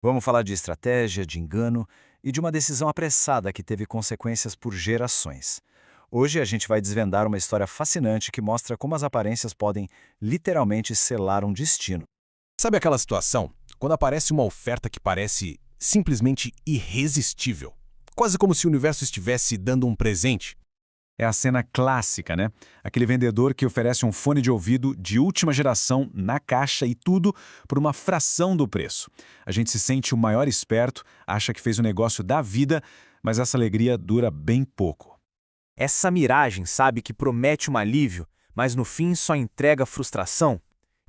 Vamos falar de estratégia, de engano e de uma decisão apressada que teve consequências por gerações. Hoje a gente vai desvendar uma história fascinante que mostra como as aparências podem literalmente selar um destino. Sabe aquela situação quando aparece uma oferta que parece simplesmente irresistível? Quase como se o universo estivesse dando um presente. É a cena clássica, né? Aquele vendedor que oferece um fone de ouvido de última geração na caixa e tudo por uma fração do preço. A gente se sente o maior esperto, acha que fez o negócio da vida, mas essa alegria dura bem pouco. Essa miragem sabe que promete um alívio, mas no fim só entrega frustração?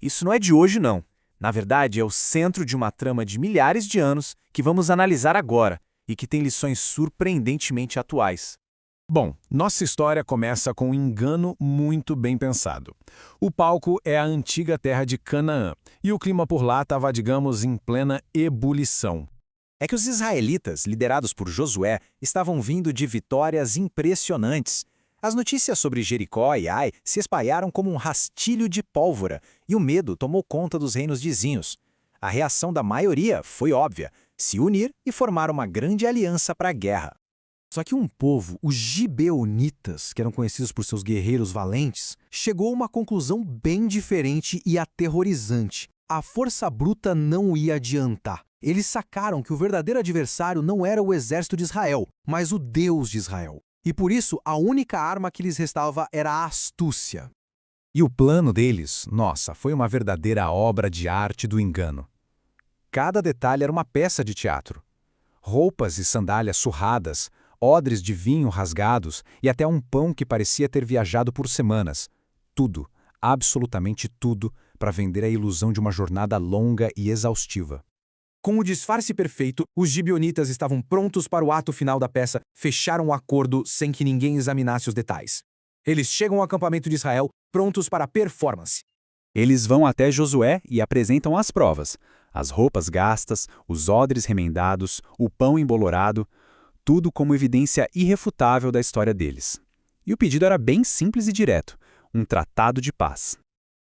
Isso não é de hoje, não. Na verdade, é o centro de uma trama de milhares de anos que vamos analisar agora e que tem lições surpreendentemente atuais. Bom, nossa história começa com um engano muito bem pensado. O palco é a antiga terra de Canaã, e o clima por lá estava, digamos, em plena ebulição. É que os israelitas, liderados por Josué, estavam vindo de vitórias impressionantes. As notícias sobre Jericó e Ai se espalharam como um rastilho de pólvora, e o medo tomou conta dos reinos vizinhos. A reação da maioria foi óbvia: se unir e formar uma grande aliança para a guerra. Só que um povo, os gibeonitas, que eram conhecidos por seus guerreiros valentes, chegou a uma conclusão bem diferente e aterrorizante. A força bruta não ia adiantar. Eles sacaram que o verdadeiro adversário não era o exército de Israel, mas o Deus de Israel. E por isso, a única arma que lhes restava era a astúcia. E o plano deles, nossa, foi uma verdadeira obra de arte do engano. Cada detalhe era uma peça de teatro. Roupas e sandálias surradas, odres de vinho rasgados e até um pão que parecia ter viajado por semanas. Tudo, absolutamente tudo, para vender a ilusão de uma jornada longa e exaustiva. Com o disfarce perfeito, os gibeonitas estavam prontos para o ato final da peça, fecharam o acordo sem que ninguém examinasse os detalhes. Eles chegam ao acampamento de Israel, prontos para a performance. Eles vão até Josué e apresentam as provas: as roupas gastas, os odres remendados, o pão embolorado, tudo como evidência irrefutável da história deles. E o pedido era bem simples e direto: um tratado de paz.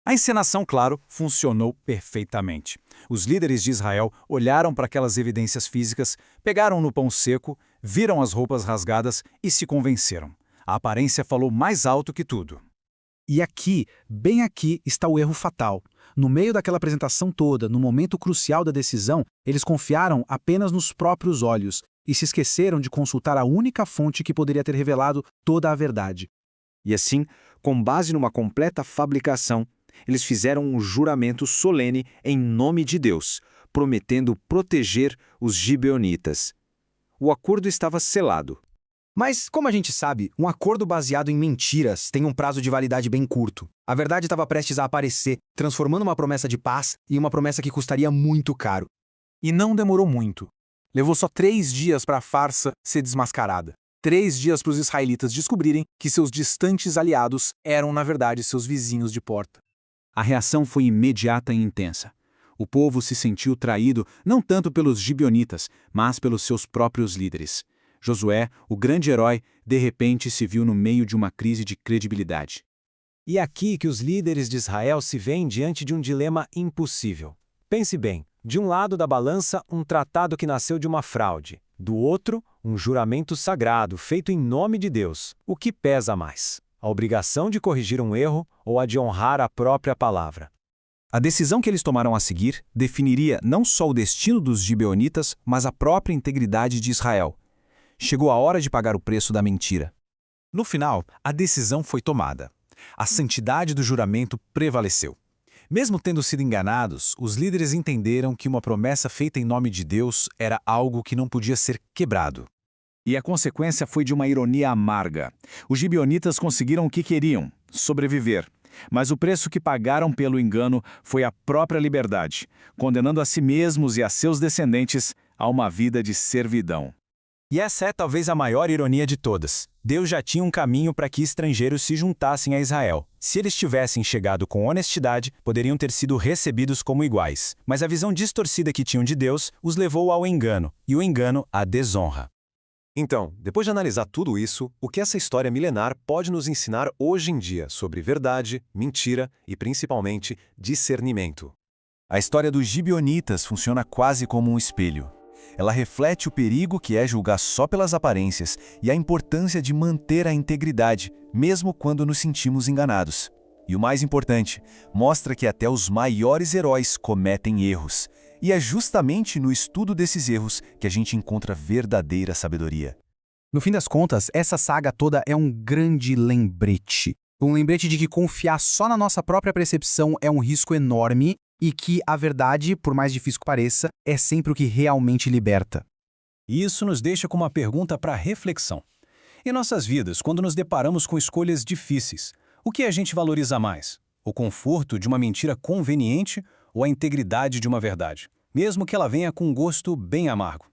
A encenação, claro, funcionou perfeitamente. Os líderes de Israel olharam para aquelas evidências físicas, pegaram no pão seco, viram as roupas rasgadas e se convenceram. A aparência falou mais alto que tudo. E aqui, bem aqui, está o erro fatal. No meio daquela apresentação toda, no momento crucial da decisão, eles confiaram apenas nos próprios olhos e se esqueceram de consultar a única fonte que poderia ter revelado toda a verdade. E assim, com base numa completa fabricação, eles fizeram um juramento solene em nome de Deus, prometendo proteger os gibeonitas. O acordo estava selado. Mas, como a gente sabe, um acordo baseado em mentiras tem um prazo de validade bem curto. A verdade estava prestes a aparecer, transformando uma promessa de paz em uma promessa que custaria muito caro. E não demorou muito. Levou só 3 dias para a farsa ser desmascarada. 3 dias para os israelitas descobrirem que seus distantes aliados eram, na verdade, seus vizinhos de porta. A reação foi imediata e intensa. O povo se sentiu traído não tanto pelos gibeonitas, mas pelos seus próprios líderes. Josué, o grande herói, de repente se viu no meio de uma crise de credibilidade. E é aqui que os líderes de Israel se veem diante de um dilema impossível. Pense bem, de um lado da balança, um tratado que nasceu de uma fraude. Do outro, um juramento sagrado feito em nome de Deus. O que pesa mais? A obrigação de corrigir um erro ou a de honrar a própria palavra? A decisão que eles tomaram a seguir definiria não só o destino dos gibeonitas, mas a própria integridade de Israel. Chegou a hora de pagar o preço da mentira. No final, a decisão foi tomada. A santidade do juramento prevaleceu. Mesmo tendo sido enganados, os líderes entenderam que uma promessa feita em nome de Deus era algo que não podia ser quebrado. E a consequência foi de uma ironia amarga. Os gibeonitas conseguiram o que queriam: sobreviver. Mas o preço que pagaram pelo engano foi a própria liberdade, condenando a si mesmos e a seus descendentes a uma vida de servidão. E essa é talvez a maior ironia de todas. Deus já tinha um caminho para que estrangeiros se juntassem a Israel. Se eles tivessem chegado com honestidade, poderiam ter sido recebidos como iguais. Mas a visão distorcida que tinham de Deus os levou ao engano, e o engano à desonra. Então, depois de analisar tudo isso, o que essa história milenar pode nos ensinar hoje em dia sobre verdade, mentira e, principalmente, discernimento? A história dos gibeonitas funciona quase como um espelho. Ela reflete o perigo que é julgar só pelas aparências e a importância de manter a integridade, mesmo quando nos sentimos enganados. E o mais importante, mostra que até os maiores heróis cometem erros. E é justamente no estudo desses erros que a gente encontra verdadeira sabedoria. No fim das contas, essa saga toda é um grande lembrete. Um lembrete de que confiar só na nossa própria percepção é um risco enorme e que a verdade, por mais difícil que pareça, é sempre o que realmente liberta. E isso nos deixa com uma pergunta para reflexão. Em nossas vidas, quando nos deparamos com escolhas difíceis, o que a gente valoriza mais? O conforto de uma mentira conveniente ou a integridade de uma verdade, mesmo que ela venha com um gosto bem amargo?